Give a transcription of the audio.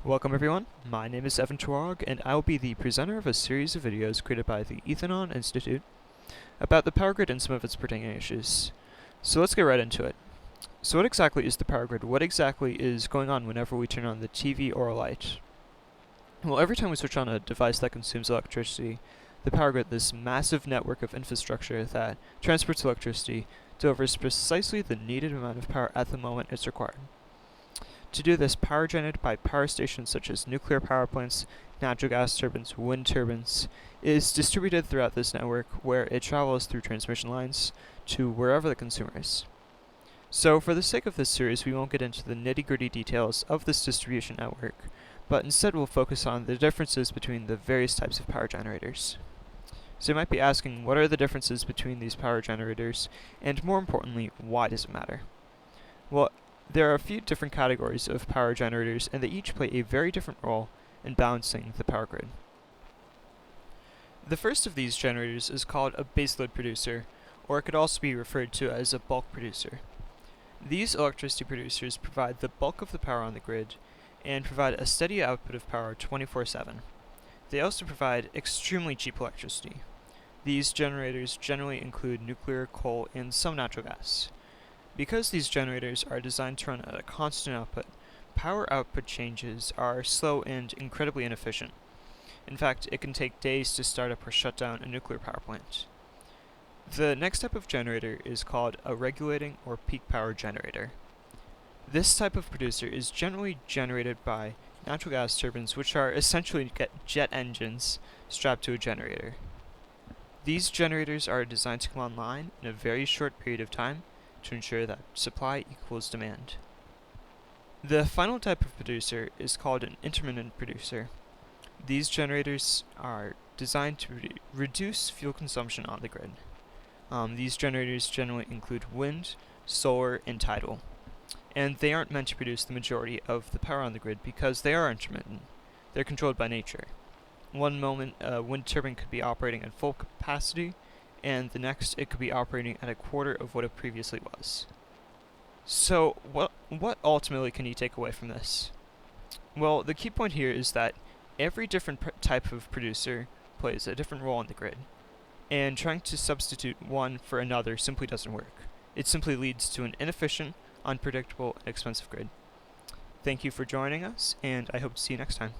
Welcome everyone, my name is Evan Chwarog, and I will be the presenter of a series of videos created by the Ethanon Institute about the power grid and some of its pertaining issues. So let's get right into it. So what exactly is the power grid? What exactly is going on whenever we turn on the TV or a light? Well, every time we switch on a device that consumes electricity, the power grid, this massive network of infrastructure that transports electricity, delivers precisely the needed amount of power at the moment it's required. To do this, power generated by power stations such as nuclear power plants, natural gas turbines, wind turbines, is distributed throughout this network where it travels through transmission lines to wherever the consumer is. So for the sake of this series, we won't get into the nitty-gritty details of this distribution network, but instead we'll focus on the differences between the various types of power generators. So you might be asking, what are the differences between these power generators, and more importantly, why does it matter? Well, there are a few different categories of power generators, and they each play a very different role in balancing the power grid. The first of these generators is called a baseload producer, or it could also be referred to as a bulk producer. These electricity producers provide the bulk of the power on the grid, and provide a steady output of power 24/7. They also provide extremely cheap electricity. These generators generally include nuclear, coal, and some natural gas. Because these generators are designed to run at a constant output, power output changes are slow and incredibly inefficient. In fact, it can take days to start up or shut down a nuclear power plant. The next type of generator is called a regulating or peak power generator. This type of producer is generally generated by natural gas turbines, which are essentially jet engines strapped to a generator. These generators are designed to come online in a very short period of time to ensure that supply equals demand. The final type of producer is called an intermittent producer. These generators are designed to reduce fuel consumption on the grid. These generators generally include wind, solar, and tidal. And they aren't meant to produce the majority of the power on the grid because they are intermittent. They're controlled by nature. One moment, a wind turbine could be operating at full capacity, and the next it could be operating at a quarter of what it previously was. So what ultimately can you take away from this? Well, the key point here is that every different type of producer plays a different role on the grid, and trying to substitute one for another simply doesn't work. It simply leads to an inefficient, unpredictable, and expensive grid. Thank you for joining us, and I hope to see you next time.